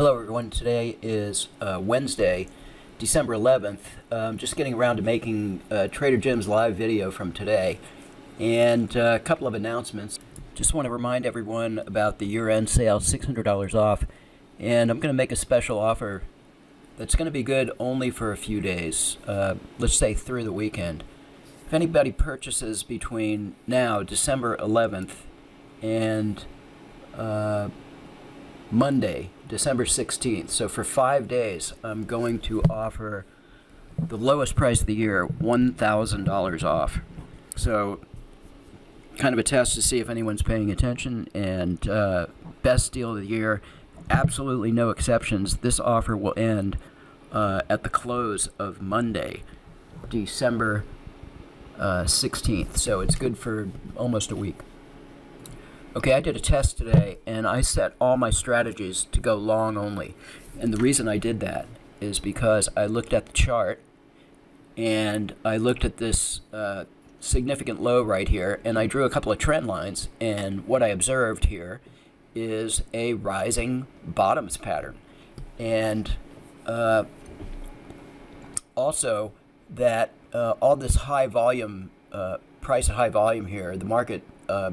Hello everyone, today is Wednesday, December 11th. Just getting around to making Trader Jim's live video from today. And a couple of announcements. Just want to remind everyone about the year-end sale, $600 off. And I'm going to make a special offer that's going to be good only for a few days. Let's say through the weekend. If anybody purchases between now, December 11th, and Monday, December 16th. So for 5 days, I'm going to offer the lowest price of the year, $1,000 off. So kind of a test to see if anyone's paying attention. And best deal of the year, absolutely no exceptions. This offer will end at the close of Monday, December 16th. So it's good for almost a week. Okay, I did a test today, and I set all my strategies to go long only. And the reason I did that is because I looked at the chart, and I looked at this significant low right here, and I drew a couple of trend lines, and what I observed here is a rising bottoms pattern. And also that all this high volume, price at high volume here, the market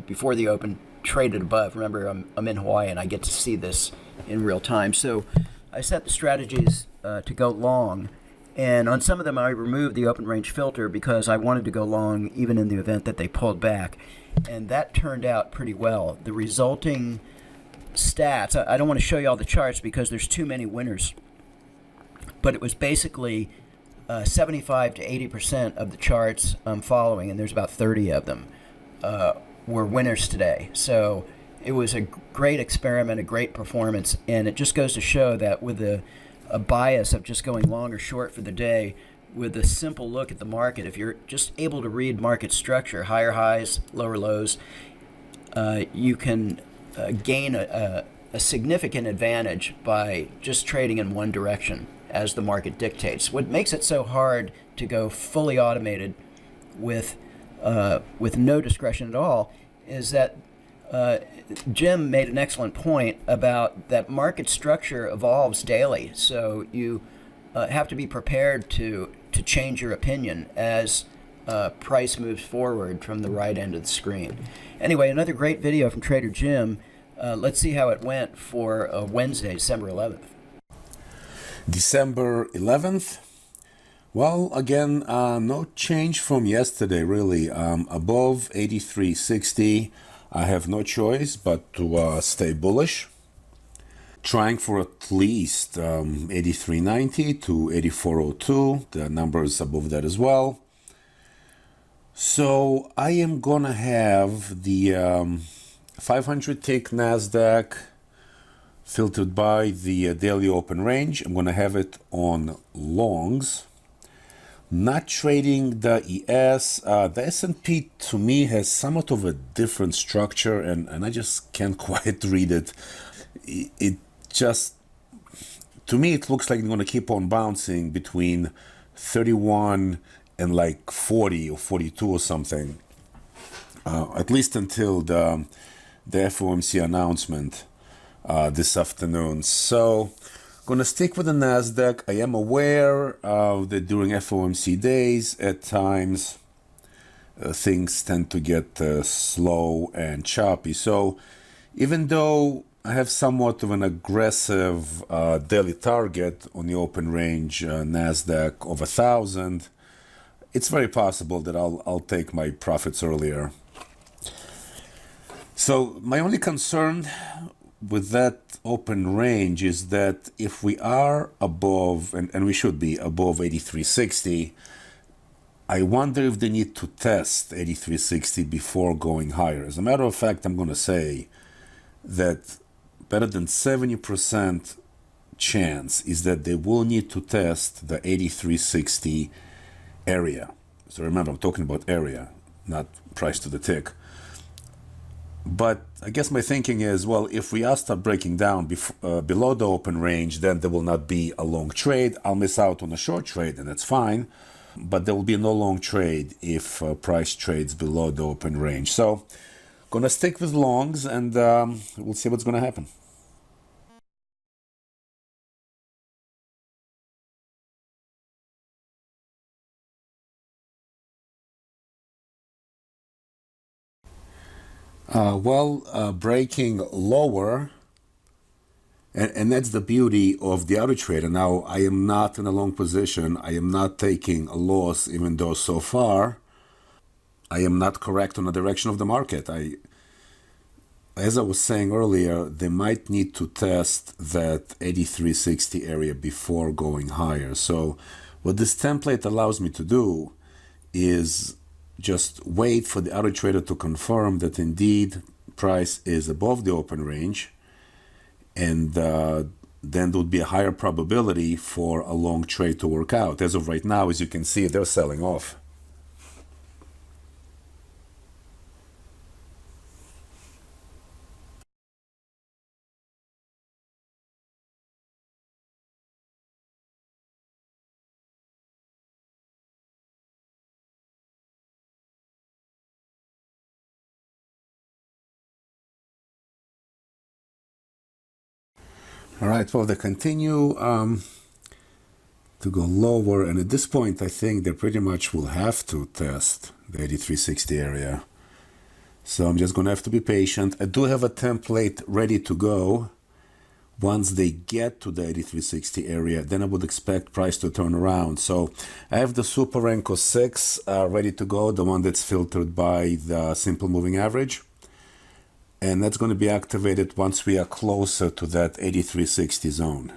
before the open traded above. Remember, I'm in Hawaii and I get to see this in real time. So I set the strategies to go long, and on some of them I removed the open range filter because I wanted to go long even in the event that they pulled back, and that turned out pretty well. The resulting stats, I don't want to show you all the charts because there's too many winners, but it was basically 75 to 80% of the charts I'm following, and there's about 30 of them, were winners today. So it was a great experiment, a great performance, and it just goes to show that with a bias of just going long or short for the day, with a simple look at the market, if you're just able to read market structure, higher highs, lower lows, you can gain a significant advantage by just trading in one direction as the market dictates. What makes it so hard to go fully automated with no discretion at all is that Jim made an excellent point about that market structure evolves daily. So you have to be prepared to change your opinion as price moves forward from the right end of the screen. Anyway, another great video from Trader Jim. Let's see how it went for Wednesday, December 11th. December 11th. Well, again, no change from yesterday, really. Above 83.60, I have no choice but to stay bullish. Trying for at least 83.90 to 84.02, the numbers above that as well. So I am gonna have the 500 tick NASDAQ filtered by the daily open range. I'm gonna have it on longs. Not trading the ES. The S&P to me has somewhat of a different structure, and I just can't quite read it. It just, to me, it looks like it's going to keep on bouncing between 31 and like 40 or 42 or something, at least until the FOMC announcement this afternoon. So gonna stick with the NASDAQ. I am aware that during FOMC days, at times, things tend to get slow and choppy. So even though I have somewhat of an aggressive daily target on the open range NASDAQ of 1,000, it's very possible that I'll take my profits earlier. So my only concern with that open range is that if we are above, and we should be above 83.60, I wonder if they need to test 83.60 before going higher. As a matter of fact, I'm going to say that better than 70% chance is that they will need to test the 83.60 area. So remember, I'm talking about area, not price to the tick. But I guess my thinking is, well, if we are start breaking down below the open range, then there will not be a long trade. I'll miss out on a short trade, and that's fine. But there will be no long trade if price trades below the open range. So gonna stick with longs, and we'll see what's gonna happen. Breaking lower, and that's the beauty of the auto trader. Now, I am not in a long position. I am not taking a loss, even though so far I am not correct on the direction of the market. As I was saying earlier, they might need to test that 8360 area before going higher. So what this template allows me to do is just wait for the auto trader to confirm that indeed price is above the open range, and then there would be a higher probability for a long trade to work out. As of right now, as you can see, they're selling off. All right, well, they continue to go lower, and at this point, I think they pretty much will have to test the 8360 area. So I'm just going to have to be patient. I do have a template ready to go. Once they get to the 8360 area, then I would expect price to turn around. So I have the Super Renko 6 ready to go, the one that's filtered by the simple moving average. And that's going to be activated once we are closer to that 8360 zone.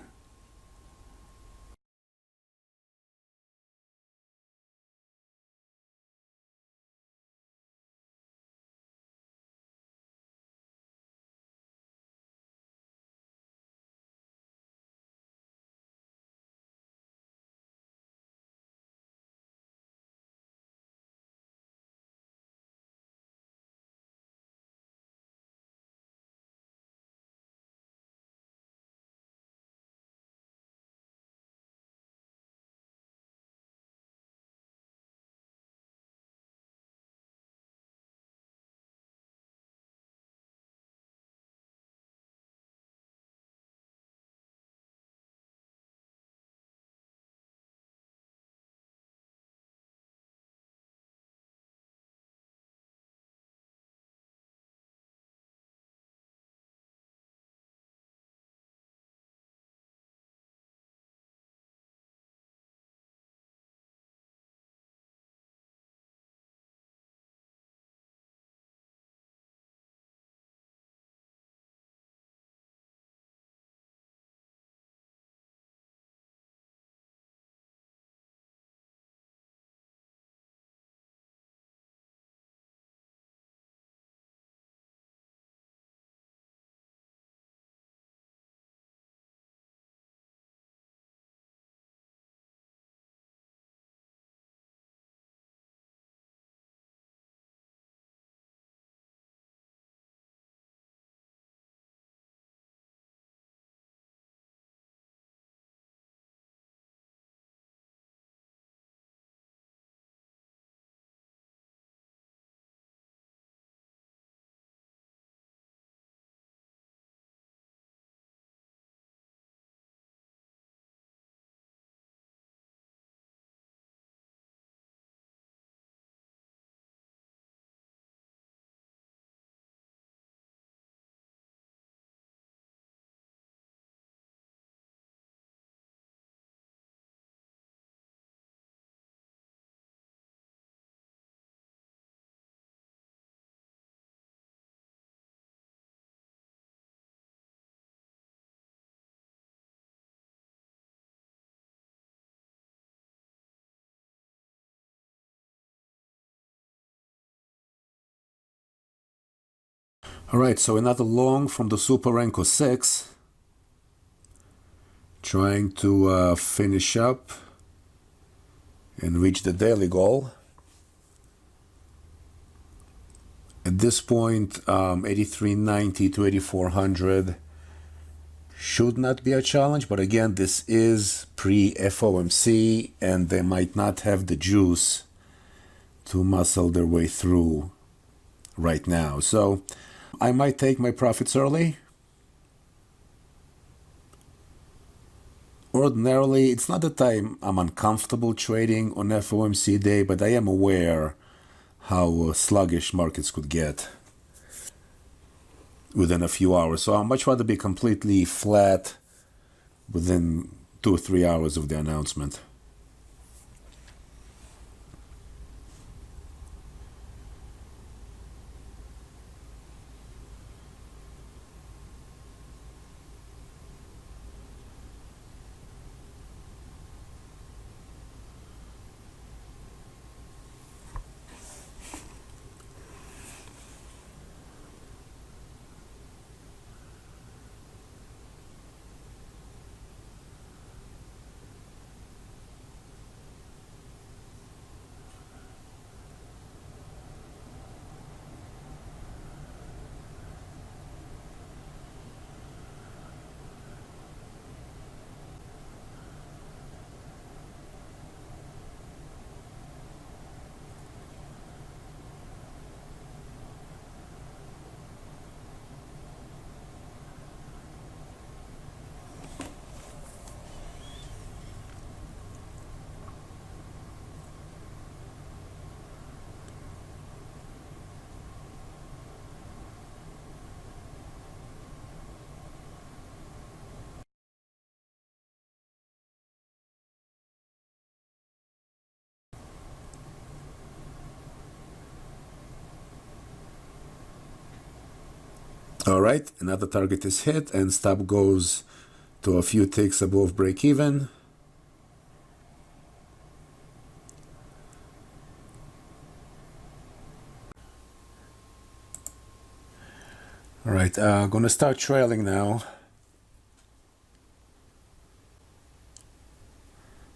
All right, so another long from the Super Renko 6. Trying to finish up and reach the daily goal. At this point, 8390 to 8400 should not be a challenge, but again, this is pre-FOMC, and they might not have the juice to muscle their way through right now. So I might take my profits early. Ordinarily, it's not that I'm uncomfortable trading on FOMC day, but I am aware how sluggish markets could get. within a few hours. So I'd much rather be completely flat within 2 or 3 hours of the announcement. All right, another target is hit and stop goes to a few ticks above break even. All right, gonna start trailing now.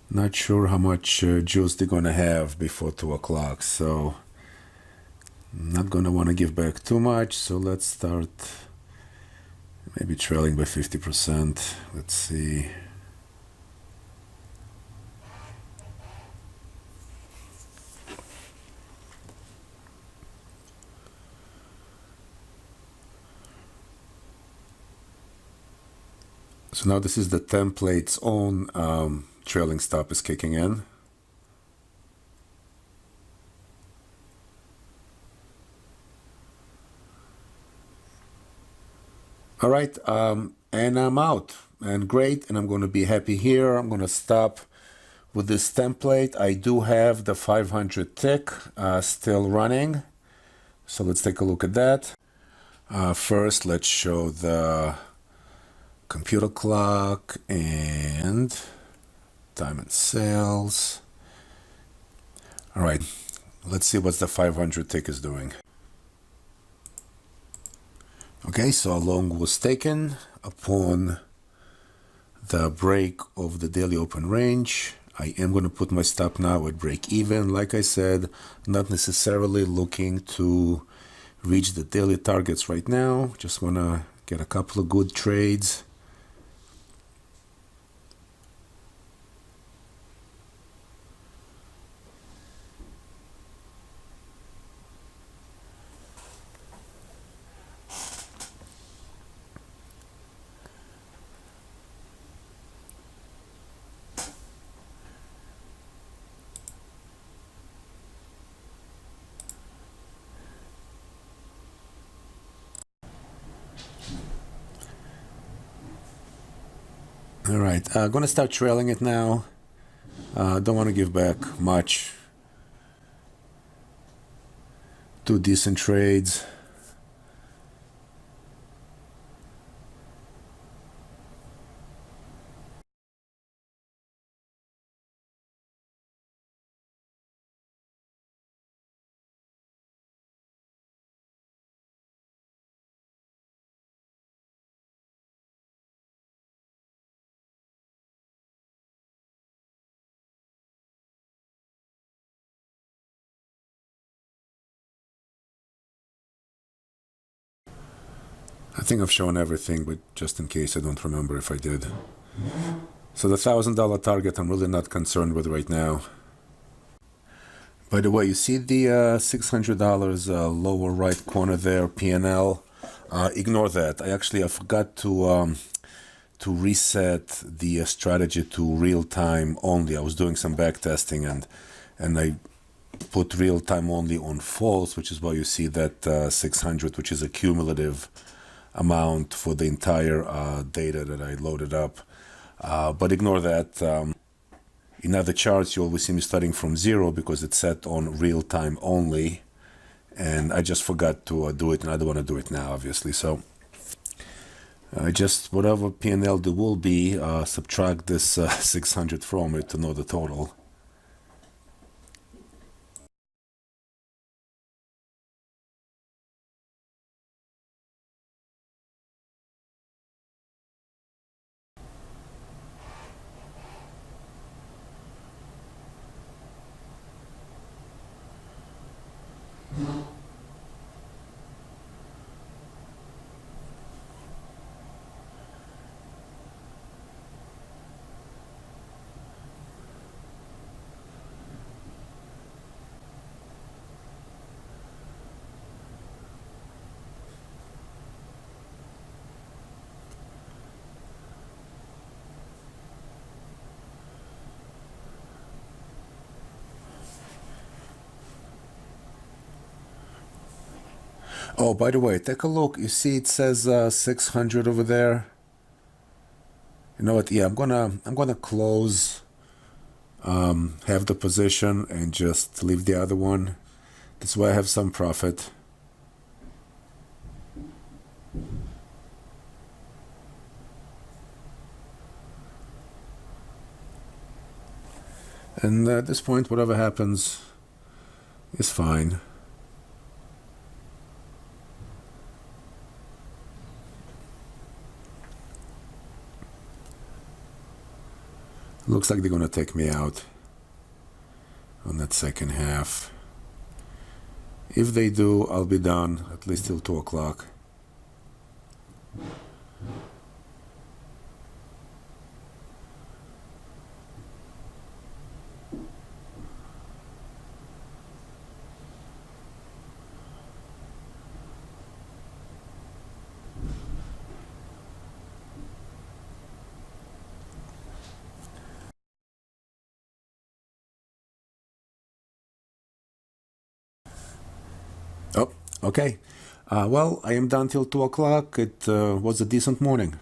Not sure how much juice they're gonna have before 2 o'clock, so not gonna want to give back too much. So let's start maybe trailing by 50%. Let's see. So now this is the template's own trailing stop is kicking in. All right, and I'm out, and great, and I'm going to be happy here. I'm going to stop with this template. I do have the 500 tick still running, so let's take a look at that. First, let's show the computer clock and time and sales. All right, let's see what the 500 tick is doing. Okay, so a long was taken upon the break of the daily open range. I am going to put my stop now at break even. Like I said, not necessarily looking to reach the daily targets right now. Just want to get a couple of good trades. All right, going to start trailing it now. Don't want to give back much. 2 decent trades. I think I've shown everything, but just in case I don't remember if I did. So the $1,000 target I'm really not concerned with right now. By the way, you see the $600 lower right corner there, PNL? Ignore that. I forgot to reset the strategy to real time only. I was doing some back testing and I put real time only on false, which is why you see that 600, which is a cumulative amount for the entire data that I loaded up. But ignore that. In other charts, you always see me starting from 0 because it's set on real time only. And I just forgot to do it, and I don't want to do it now, obviously. So just whatever P&L there will be, subtract this 600 from it to know the total. Oh, by the way, take a look. You see it says 600 over there. You know what? Yeah, I'm gonna close have the position and just leave the other one. This way I have some profit. And at this point, whatever happens is fine. Looks like they're gonna take me out on that second half. If they do, I'll be done at least till 2 o'clock. Oh, okay. Well, I am done till 2 o'clock. It was a decent morning.